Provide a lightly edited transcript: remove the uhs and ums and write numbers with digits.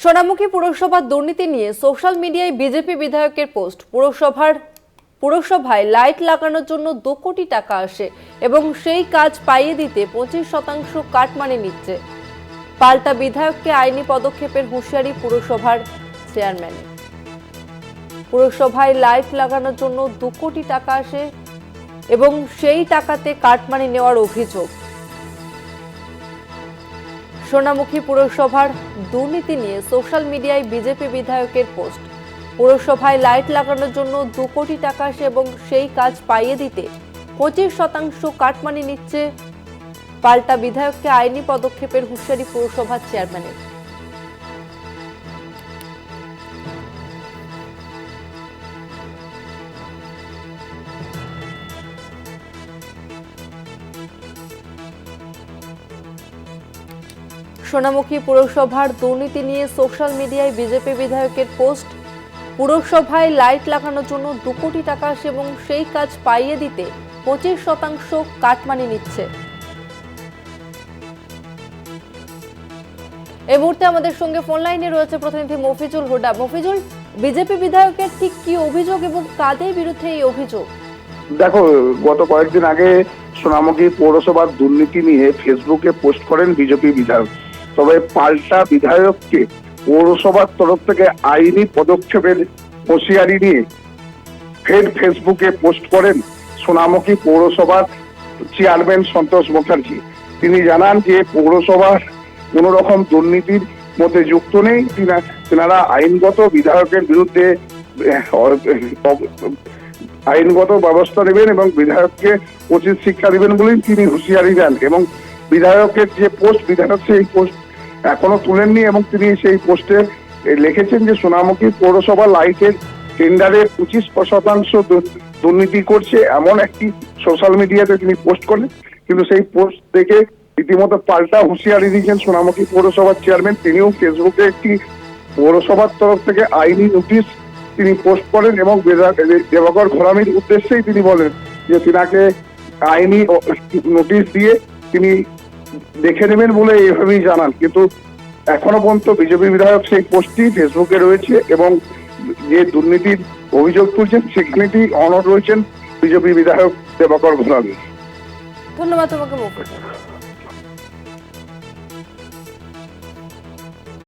সোনামুখী পুরসভার দুর্নীতি নিয়ে সোশ্যাল মিডিয়ায় বিজেপি বিধায়কের পোস্ট। পুরসভায় লাইট লাগানোর জন্য 2 কোটি টাকা আসে এবং সেই কাজ পাইয়ে দিতে 25% কাটমানি নিচ্ছে। পাল্টা বিধায়ককে আইনি পদক্ষেপের হুঁশিয়ারি পুরসভার চেয়ারম্যানের। পুরসভায় লাইট লাগানোর জন্য 2 কোটি টাকা আসে এবং সেই টাকাতে কাটমানি নেওয়ার অভিযোগ। সোনামুখী পুরসভার দুর্নীতি নিয়ে সোশ্যাল মিডিয়ায় বিজেপি বিধায়কের পোস্ট। পুরসভায় লাইট লাগানোর জন্য 2 কোটি টাকা আসে এবং সেই কাজ পাইয়ে দিতে 25% কাটমানি নিচ্ছে। পাল্টা বিধায়ককে আইনি পদক্ষেপের হুঁশিয়ারি পুরসভার চেয়ারম্যানের। সোনামুখী পুরসভার দুর্নীতি নিয়ে সোশ্যাল মিডিয়ায় বিজেপি বিধায়কের পোস্ট। পুরসভায় লাইট লাগানোর জন্য 2 কোটি টাকা আসে এবং সেই কাজ পাইয়ে দিতে 25% কাটমানি নিচ্ছে। এই মুহূর্তে আমাদের সঙ্গে ফোন লাইনে রয়েছে প্রতিনিধি মফিজুল হুডা। মফিজুল, বিজেপি বিধায়কের ঠিক কি অভিযোগ এবং কাদের বিরুদ্ধে এই অভিযোগ? দেখো, গত কয়েকদিন আগে সোনামুখী পৌরসভার দুর্নীতি নিয়ে ফেসবুকে পোস্ট করেন বিজেপি বিধায়ক। তবে পাল্টা বিধায়ককে পৌরসভার তরফ থেকে আইনি পদক্ষেপের হুঁশিয়ারি নিয়ে ফের ফেসবুকে পোস্ট করেন সোনামুখী পৌরসভার চেয়ারম্যান সন্তোষ মুখার্জি। তিনি জানান যে পৌরসভার কোন রকম দুর্নীতির মধ্যে যুক্ত নেই। তিনারা আইনগত বিধায়কের বিরুদ্ধে আইনগত ব্যবস্থা নেবেন এবং বিধায়ককে উচিত শিক্ষা দিবেন বলেই তিনি হুঁশিয়ারি দেন। এবং বিধায়কের যে পোস্ট, বিধায়ক সেই পোস্ট এখনো তুলেননি এবং তিনি সেই পোস্টে লিখেছেন যে সোনামুখী পৌরসভা লাইটের টেন্ডারে 25% দুর্নীতি করছে, এমন একটি সোশ্যাল মিডিয়াতে তিনি পোস্ট করেন। কিন্তু সেই পোস্ট দেখে রীতিমতো পাল্টা হুঁশিয়ারি দিয়েছেন সোনামুখী পৌরসভার চেয়ারম্যান। তিনিও ফেসবুকে একটি পৌরসভার তরফ থেকে আইনি নোটিশ তিনি পোস্ট করেন এবং দেবাকর ঘোরামির উদ্দেশ্যেই তিনি বলেন যে তিনাকে আইনি নোটিশ দিয়ে তিনি দেখে নেবেন বলে এইভাবেই জানান। কিন্তু এখনো পর্যন্ত বিজেপি বিধায়ক সেই পোস্টটি ফেসবুকে রয়েছে এবং যে দুর্নীতির অভিযোগ তুলছেন সেখানেটি অনড় রয়েছেন বিজেপি বিধায়ক দেবাকর ঘোরামি। ধন্যবাদ তোমাকে মফিজুল।